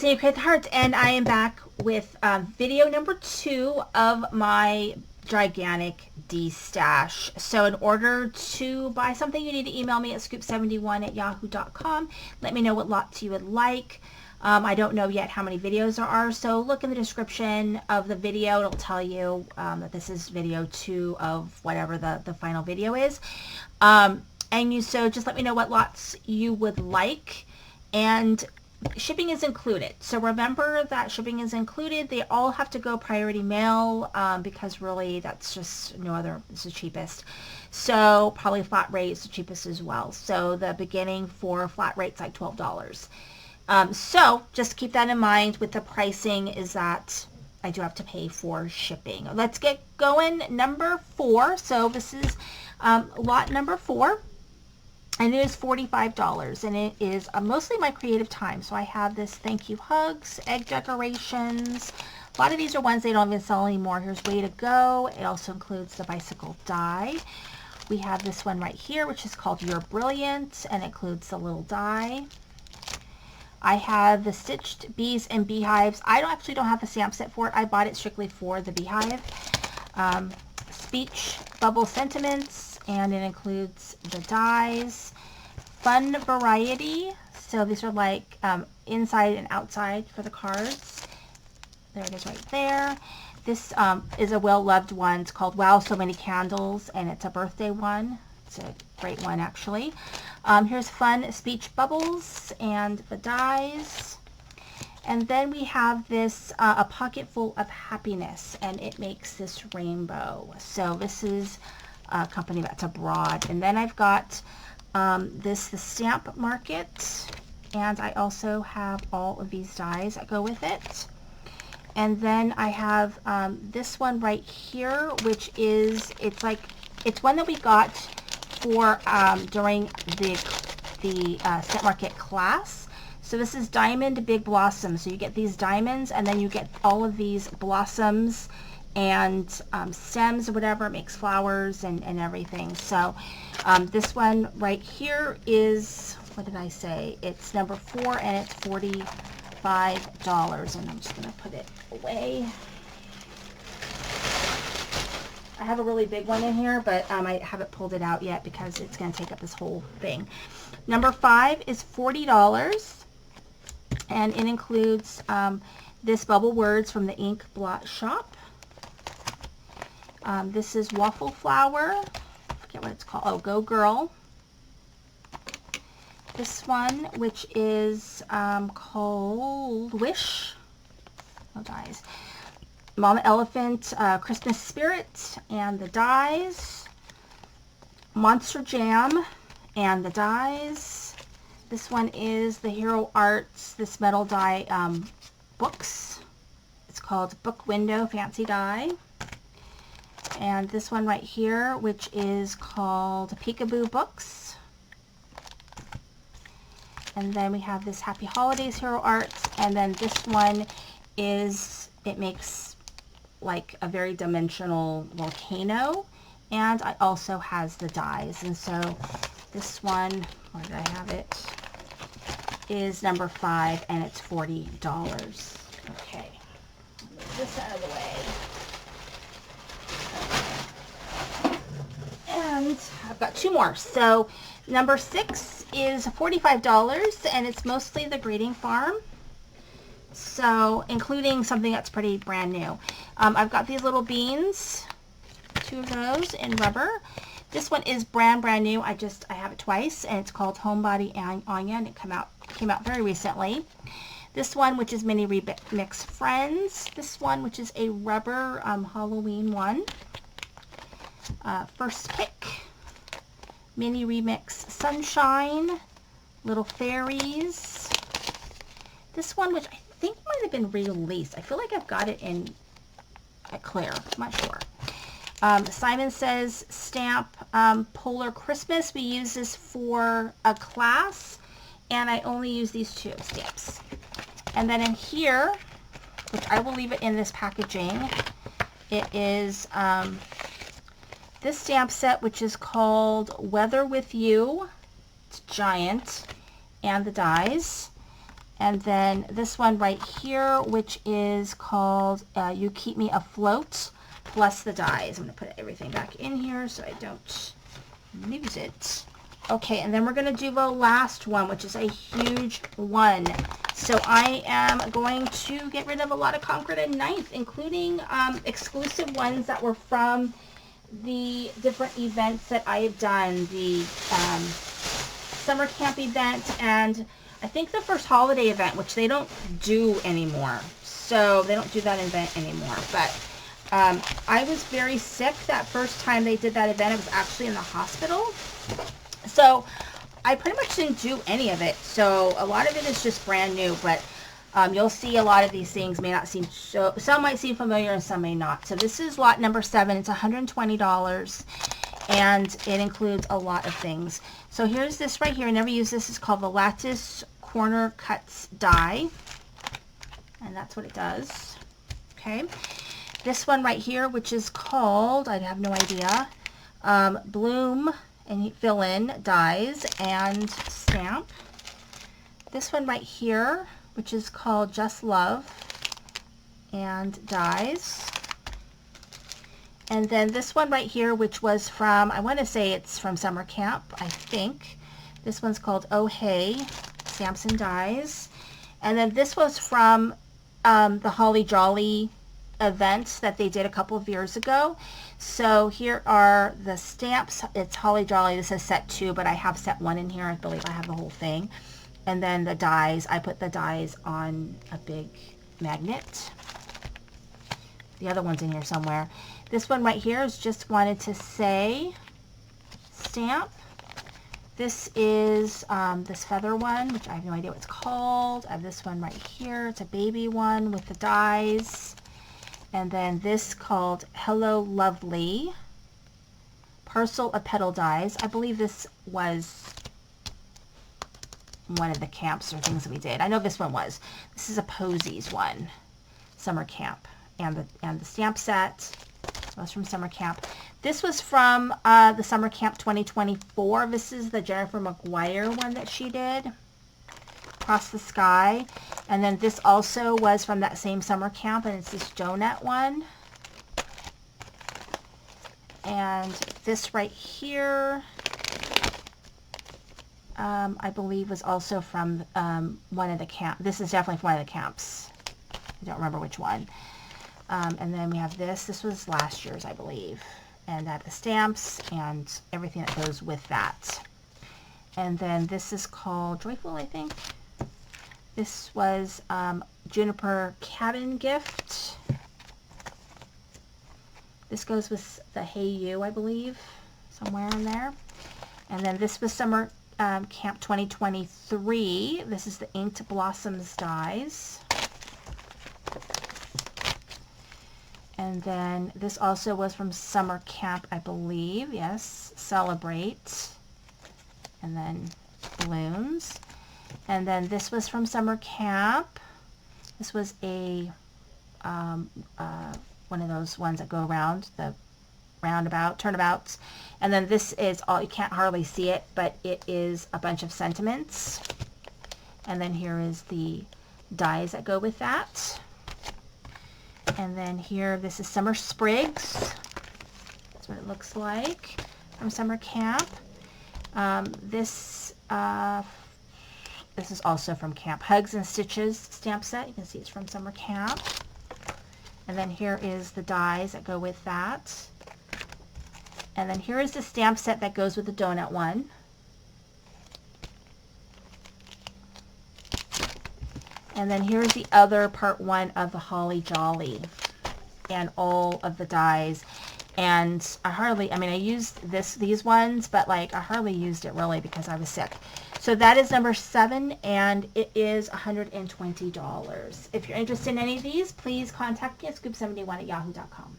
Senior Create the Heart, and I am back with video number 2 of my gigantic D-stash. So in order to buy something, you need to email me at scoop71@yahoo.com. Let me know what lots you would like. I don't know yet how many videos there are, so look in the description of the video. It'll tell you that this is video 2 of whatever the final video is. So just let me know what lots you would like. And shipping is included. So remember that shipping is included. They all have to go priority mail because really that's just it's the cheapest. So probably flat rate is the cheapest as well. So the beginning for flat rate's like $12. So just keep that in mind with the pricing, is that I do have to pay for shipping. Let's get going. Number 4. So this is lot number 4. And it is $45, and it is mostly my creative time. So I have this thank you hugs, egg decorations. A lot of these are ones they don't even sell anymore. Here's Way to Go. It also includes the bicycle die. We have this one right here, which is called You're Brilliant, and it includes the little die. I have the stitched bees and beehives. I actually don't have the stamp set for it. I bought it strictly for the beehive. Speech bubble sentiments, and it includes the dies. Fun variety, so these are like inside and outside for the cards. There it is right there. This is a well-loved one. It's called Wow So Many Candles, and it's a birthday one. It's a great one, actually. Here's fun speech bubbles and the dies. And then we have this, a pocket full of happiness, and it makes this rainbow. So this is a company that's abroad. And then I've got the stamp market, and I also have all of these dies that go with it. And then I have this one right here, which is, it's one that we got for during the stamp market class. So this is Diamond Big Blossoms. So you get these diamonds, and then you get all of these blossoms and stems or whatever. It makes flowers and everything. So this one right here is, what did I say? It's number 4, and it's $45. And I'm just going to put it away. I have a really big one in here, but I haven't pulled it out yet because it's going to take up this whole thing. Number 5 is $40. And it includes this Bubble Words from the Ink Blot Shop. This is Waffle Flower. I forget what it's called. Oh, Go Girl. This one, which is called Wish. Oh, dies. Mama Elephant, Christmas Spirit, and the dies. Monster Jam, and the dies. This one is the Hero Arts, this metal die books. It's called Book Window Fancy Die. And this one right here, which is called Peekaboo Books. And then we have this Happy Holidays Hero Arts. And then this one is, it makes like a very dimensional volcano. And it also has the dies. And so this one, where did I have it? Is number 5, and it's $40. Okay, move this out of the way. And I've got 2 more. So number 6 is $45, and it's mostly the Greeting Farm. So including something that's pretty brand new. I've got these little beans, 2 of those in rubber. This one is brand new. I have it twice, and it's called Homebody Onion. It came out very recently. This one, which is Mini Remix Friends. This one, which is a rubber Halloween one. First Pick. Mini Remix Sunshine. Little Fairies. This one, which I think might have been released. I feel like I've got it in clear. I'm not sure. Simon Says stamp, Polar Christmas. We use this for a class, and I only use these 2 stamps. And then in here, which I will leave it in this packaging, it is this stamp set, which is called Weather With You. It's giant, and the dies. And then this one right here, which is called You Keep Me Afloat, plus the dies. I'm going to put everything back in here so I don't lose it. Okay, and then we're going to do the last one, which is a huge one. So I am going to get rid of a lot of Concord and Ninth, including exclusive ones that were from the different events that I have done. The summer camp event and I think the first holiday event, which they don't do anymore. So they don't do that event anymore. But I was very sick that first time they did that event. I was actually in the hospital. So I pretty much didn't do any of it. So a lot of it is just brand new. But you'll see a lot of these things may not seem so, some might seem familiar and some may not. So this is lot number 7. It's $120. And it includes a lot of things. So here's this right here. I never use this. It's called the Lattice Corner Cuts Die. And that's what it does. Okay. This one right here, which is called, I have no idea, Bloom and Fill In Dies and Stamp. This one right here, which is called Just Love and Dies. And then this one right here, which was from, I want to say it's from summer camp, I think. This one's called Oh Hey, Stamps and Dies. And then this was from the Holly Jolly event that they did a couple of years ago. So here are the stamps. It's Holly Jolly. This is set 2, but I have set 1 in here. I believe I have the whole thing. And then the dies, I put the dies on a big magnet. The other one's in here somewhere. This one right here is just wanted to say stamp. This is this feather one, which I have no idea what it's called. I have this one right here. It's a baby one with the dies. And then this called Hello Lovely. Parcel of Petal Dies. I believe this was one of the camps or things that we did. I know this one was. This is a Posies one. Summer camp. And the stamp set was from summer camp. This was from the summer camp 2024. This is the Jennifer McGuire one that she did. Across the Sky. And then this also was from that same summer camp, and it's this donut one. And this right here, I believe was also from one of the camps. This is definitely from one of the camps. I don't remember which one. And then we have this. This was last year's, I believe. And I have the stamps and everything that goes with that. And then this is called Joyful, I think. This was Juniper Cabin Gift. This goes with the Hey You, I believe, somewhere in there. And then this was Summer Camp 2023. This is the Inked Blossoms Dies. And then this also was from summer camp, I believe. Yes, Celebrate. And then balloons. And then this was from summer camp. This was a one of those ones that go around, the roundabout, turnabouts. And then this is all, you can't hardly see it, but it is a bunch of sentiments. And then here is the dies that go with that. And then here, this is Summer Sprigs. That's what it looks like from summer camp. This is also from camp. Hugs and Stitches stamp set. You can see it's from summer camp. And then here is the dies that go with that. And then here is the stamp set that goes with the donut one. And then here's the other part 1 of the Holly Jolly and all of the dies. And I hardly, I mean, I used these ones, but like I hardly used it really because I was sick. So that is number 7, and it is $120. If you're interested in any of these, please contact me at scoop71@yahoo.com.